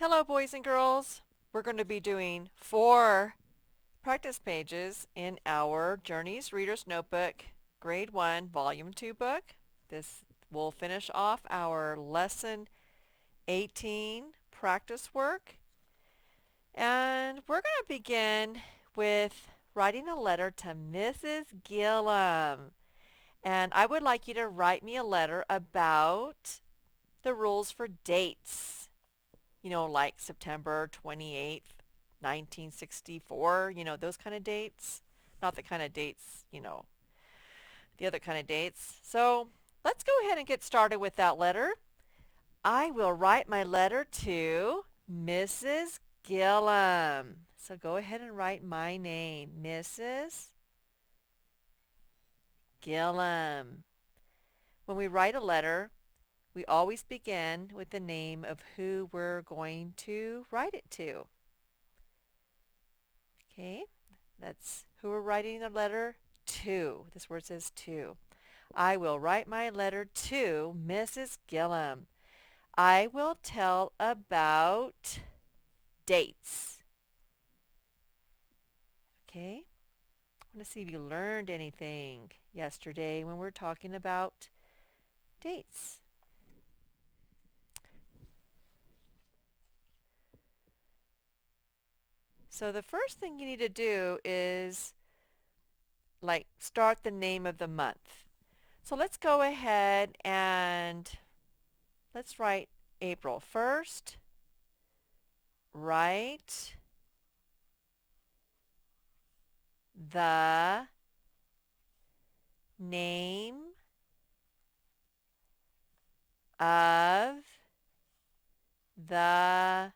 Hello, boys and girls. We're going to be doing 4 practice pages in our Journeys Reader's Notebook, Grade 1, Volume 2 book. This will finish off our Lesson 18 practice work. And we're going to begin with writing a letter to Mrs. Gillum. And I would like you to write me a letter about the rules for dates. Like September 28th, 1964, those kind of dates. Not the kind of dates, the other kind of dates. So let's go ahead and get started with that letter. I will write my letter to Mrs. Gillum. So go ahead and write my name, Mrs. Gillum. When we write a letter, we always begin with the name of who we're going to write it to. Okay, that's who we're writing the letter to. This word says to. I will write my letter to Mrs. Gillum. I will tell about dates. Okay, I want to see if you learned anything yesterday when we were talking about dates. So the first thing you need to do is start the name of the month. So let's go ahead and let's write April. First, write the name of the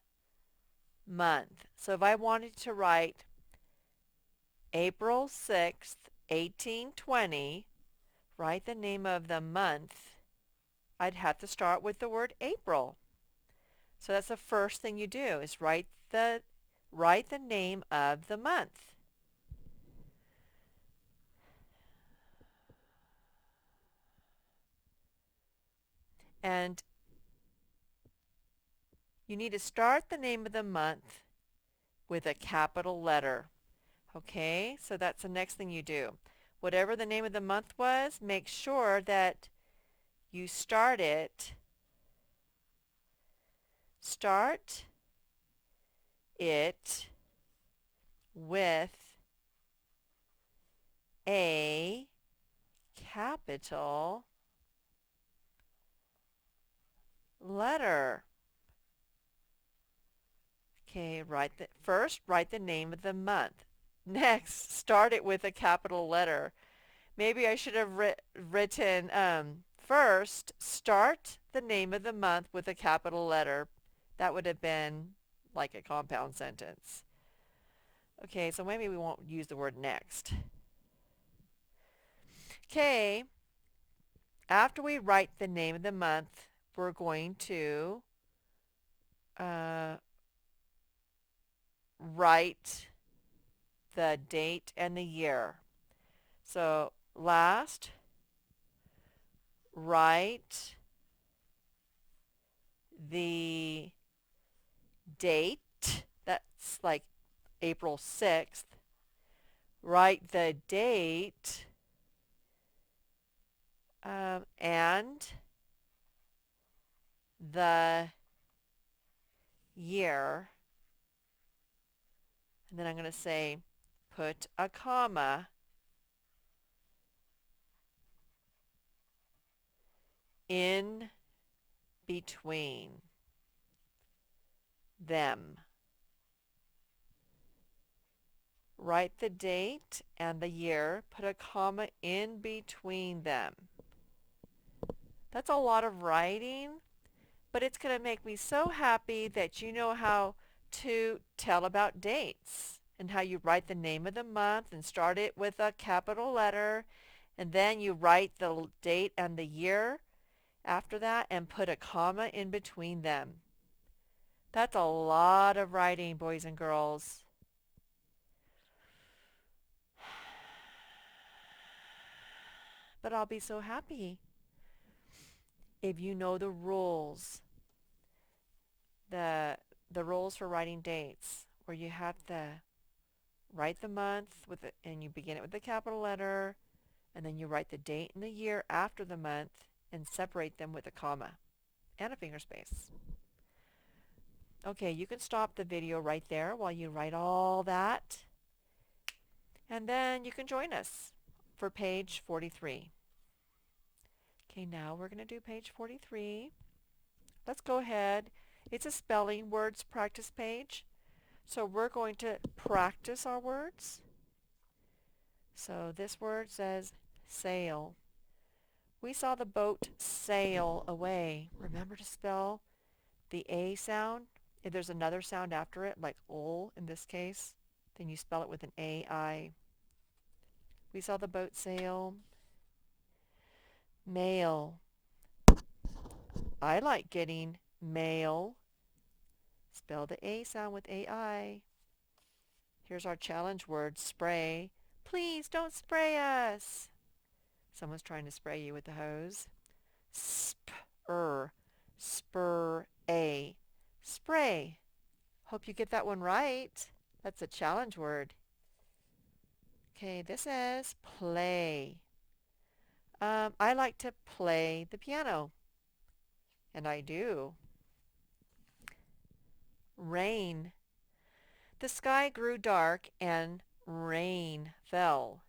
month. So if I wanted to write April 6th, 1820, write the name of the month, I'd have to start with the word April. So that's the first thing you do is write the name of the month. And you need to start the name of the month with a capital letter. Okay, so that's the next thing you do. Whatever the name of the month was, make sure that you start it with a capital letter. Okay, first write the name of the month. Next, start it with a capital letter. Maybe I should have written first, start the name of the month with a capital letter. That would have been like a compound sentence. Okay, so maybe we won't use the word next. Okay, after we write the name of the month, we're going to write the date and the year. So last, write the date. That's like April 6th. Write the date and the year. And then I'm going to say put a comma in between them. Write the date and the year, put a comma in between them. That's a lot of writing, but it's going to make me so happy that you know how to tell about dates and how you write the name of the month and start it with a capital letter, and then you write the date and the year after that and put a comma in between them. That's a lot of writing, boys and girls. But I'll be so happy if you know the rules, the the rules for writing dates, where you have to write the month and you begin it with a capital letter, and then you write the date and the year after the month and separate them with a comma and a finger space. Okay, you can stop the video right there while you write all that, and then you can join us for page 43. Okay, now we're going to do page 43. Let's go ahead. It's a spelling words practice page. So we're going to practice our words. So this word says sail. We saw the boat sail away. Remember to spell the A sound. If there's another sound after it, like ol in this case, then you spell it with an A-I. We saw the boat sail. Mail. I like getting mail. Spell the A sound with A-I. Here's our challenge word, spray. Please don't spray us. Someone's trying to spray you with a hose. Spur. Spur-A. Spray. Hope you get that one right. That's a challenge word. Okay, this is play. I like to play the piano. And I do. Rain. The sky grew dark and rain fell.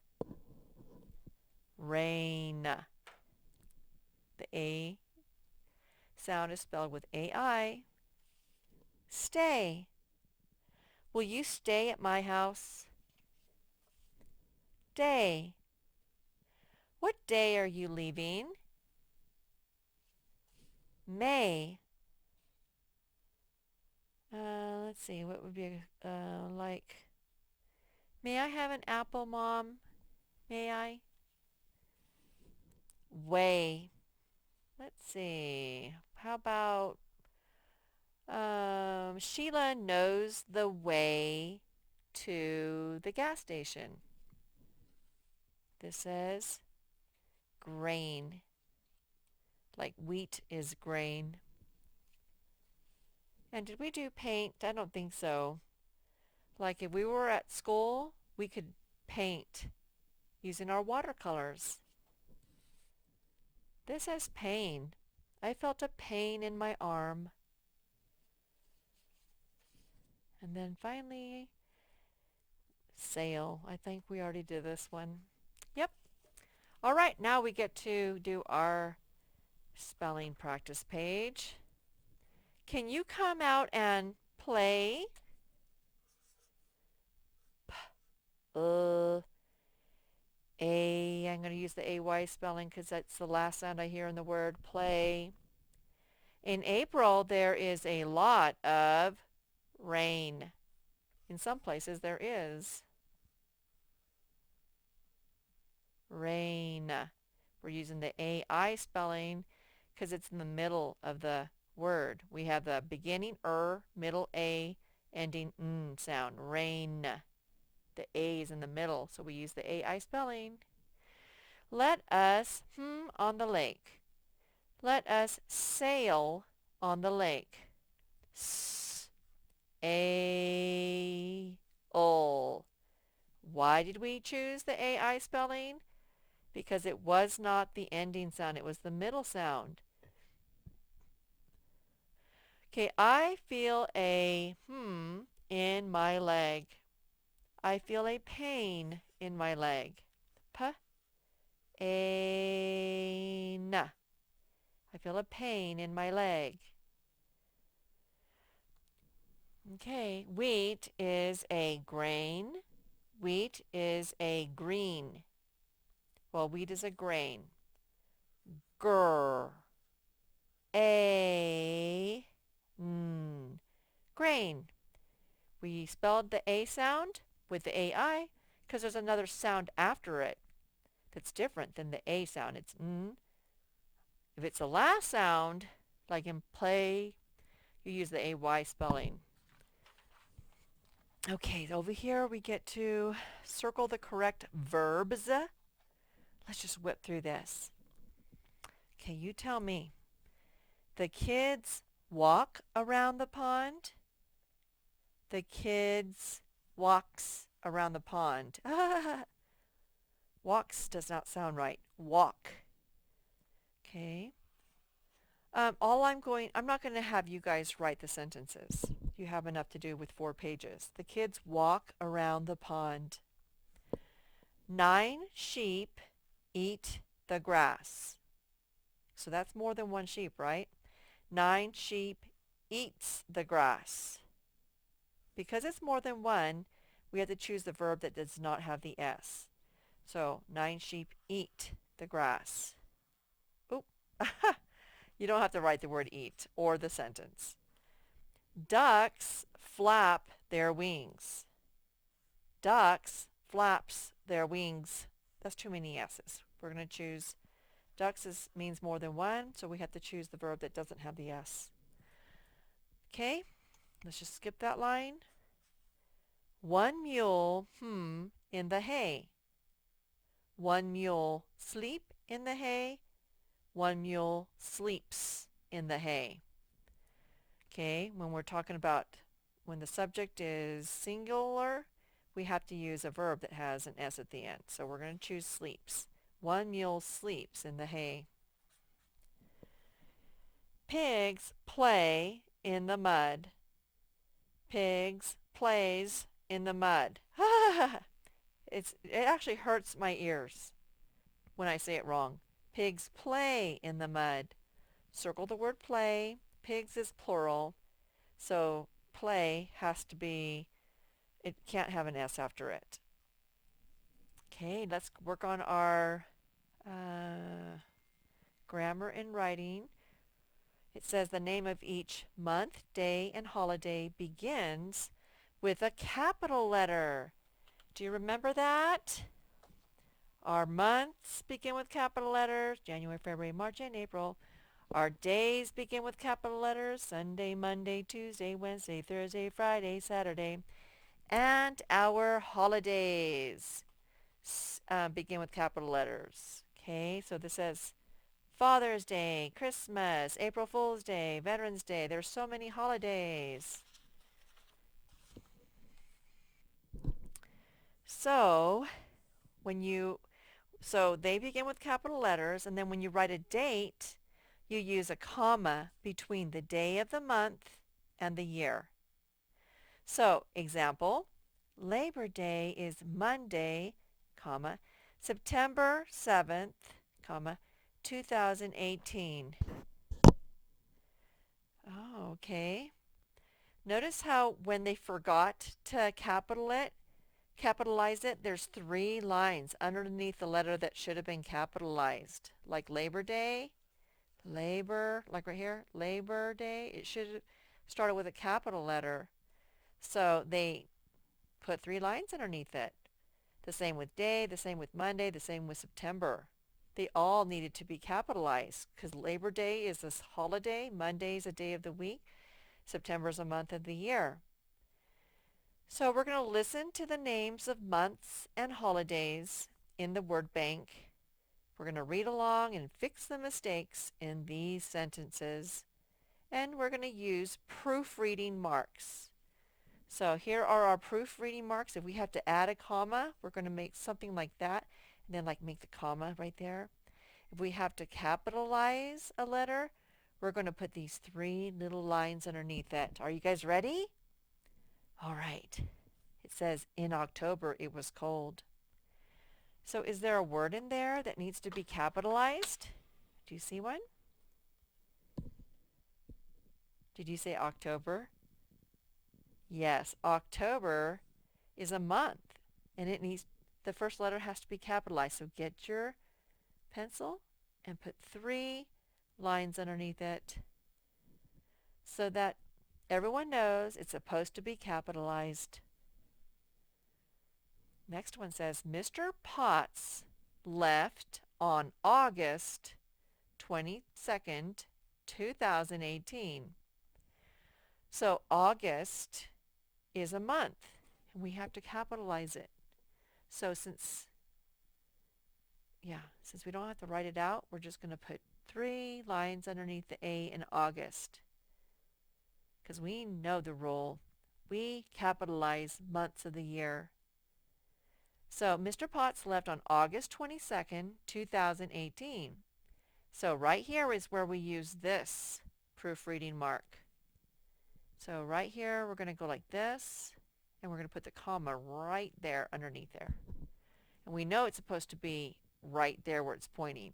Rain. The A sound is spelled with A-I. Stay. Will you stay at my house? Day. What day are you leaving? May. Let's see, what would be like, may I have an apple, Mom? May I? Way. Let's see, how about, Sheila knows the way to the gas station. This says grain, like wheat is grain. And did we do paint? I don't think so. Like if we were at school, we could paint using our watercolors. This says pain. I felt a pain in my arm. And then finally, sail. I think we already did this one. Yep. All right, now we get to do our spelling practice page. Can you come out and play? I'm going to use the AY spelling because that's the last sound I hear in the word play. In April, there is a lot of rain. In some places, there is. Rain. We're using the AI spelling because it's in the middle of the word. We have the beginning middle A, ending N sound. Rain. The A is in the middle, so we use the AI spelling. Let us on the lake. Let us sail on the lake. S-A-L. Why did we choose the AI spelling? Because it was not the ending sound. It was the middle sound. Okay, I feel a in my leg. I feel a pain in my leg. Pain. I feel a pain in my leg. Okay, wheat is a grain. Wheat is a green. Well, wheat is a grain. Grr. Grain. We spelled the A sound with the AI because there's another sound after it that's different than the A sound. It's N. If it's the last sound, like in play, you use the AY spelling. Okay, over here we get to circle the correct verbs. Let's just whip through this. Okay, you tell me. The kids walk around the pond. The kids walks around the pond. Walks does not sound right. Walk. Okay. I'm not going to have you guys write the sentences. You have enough to do with 4 pages. The kids walk around the pond. 9 sheep eat the grass. So that's more than 1 sheep, right? 9 sheep eats the grass. Because it's more than 1, we have to choose the verb that does not have the S. So 9 sheep eat the grass. Oop. You don't have to write the word eat or the sentence. Ducks flap their wings. Ducks flaps their wings. That's too many S's. We're going to choose means more than 1, so we have to choose the verb that doesn't have the S. Okay, let's just skip that line. 1 mule, in the hay. 1 mule sleep in the hay. 1 mule sleeps in the hay. Okay, when we're talking about when the subject is singular, we have to use a verb that has an S at the end. So we're going to choose sleeps. 1 mule sleeps in the hay. Pigs play in the mud. Pigs plays in the mud. It actually hurts my ears when I say it wrong. Pigs play in the mud. Circle the word play. Pigs is plural. So play has to be, it can't have an S after it. Okay, let's work on our grammar and writing. It says the name of each month, day, and holiday begins with a capital letter. Do you remember that? Our months begin with capital letters, January, February, March, and April. Our days begin with capital letters, Sunday, Monday, Tuesday, Wednesday, Thursday, Friday, Saturday. And our holidays begin with capital letters. Okay, so this says Father's Day, Christmas, April Fool's Day, Veterans Day. There's so many holidays. So they begin with capital letters, and then when you write a date, you use a comma between the day of the month and the year. So, example, Labor Day is Monday, comma, September 7th, comma, 2018. Oh, okay. Notice how when they forgot to capitalize it, there's 3 lines underneath the letter that should have been capitalized. Like Labor Day, labor, like right here, Labor Day, it should have started with a capital letter. So they put 3 lines underneath it. The same with day, the same with Monday, the same with September. They all needed to be capitalized because Labor Day is this holiday, Monday is a day of the week, September is a month of the year. So we're going to listen to the names of months and holidays in the word bank. We're going to read along and fix the mistakes in these sentences. And we're going to use proofreading marks. So here are our proofreading marks. If we have to add a comma, we're going to make something like that. And then make the comma right there. If we have to capitalize a letter, we're going to put these 3 little lines underneath it. Are you guys ready? All right. It says, in October it was cold. So is there a word in there that needs to be capitalized? Do you see one? Did you say October? Yes, October is a month, and the first letter has to be capitalized. So get your pencil and put 3 lines underneath it so that everyone knows it's supposed to be capitalized. Next one says, Mr. Potts left on August 22nd, 2018. So August is a month, and we have to capitalize it. So since we don't have to write it out, we're just going to put 3 lines underneath the A in August because we know the rule. we capitalize months of the year. So Mr. Potts left on August 22nd, 2018. So right here is where we use this proofreading mark. So right here, we're going to go like this, and we're going to put the comma right there underneath there. And we know it's supposed to be right there where it's pointing,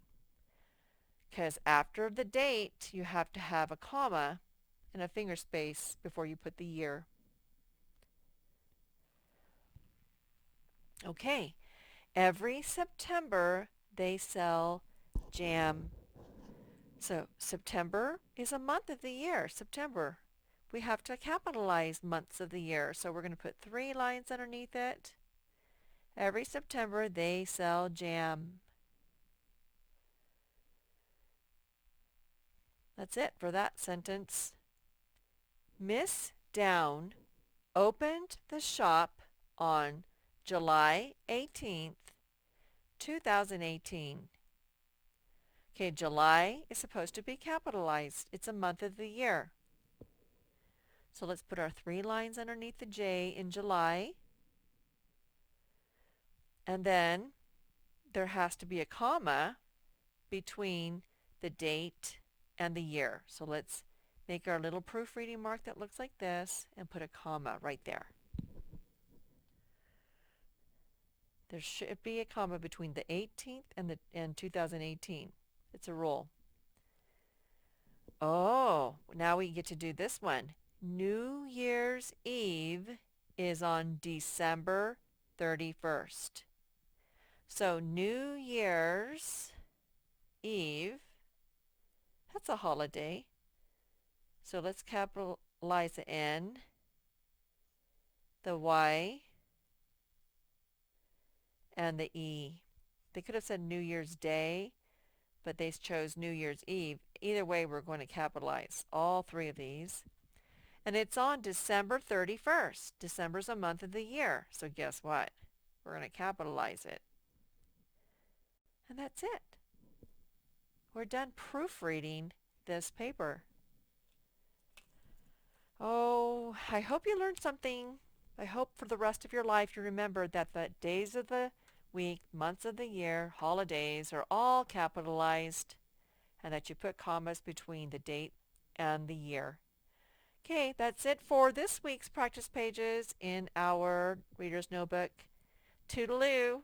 because after the date, you have to have a comma and a finger space before you put the year. Okay, every September they sell jam. So September is a month of the year, September. We have to capitalize months of the year, so we're going to put 3 lines underneath it. Every September they sell jam. That's it for that sentence. Miss Down opened the shop on July 18th, 2018. Okay, July is supposed to be capitalized. It's a month of the year. So let's put our 3 lines underneath the J in July. And then there has to be a comma between the date and the year. So let's make our little proofreading mark that looks like this and put a comma right there. There should be a comma between the 18th and 2018. It's a rule. Oh, now we get to do this one. New Year's Eve is on December 31st. So New Year's Eve, that's a holiday. So let's capitalize the N, the Y, and the E. They could have said New Year's Day, but they chose New Year's Eve. Either way, we're going to capitalize all 3 of these. And it's on December 31st. December's a month of the year. So guess what? We're going to capitalize it. And that's it. We're done proofreading this paper. Oh, I hope you learned something. I hope for the rest of your life you remember that the days of the week, months of the year, holidays are all capitalized, and that you put commas between the date and the year. Okay, that's it for this week's practice pages in our Reader's Notebook. Toodaloo!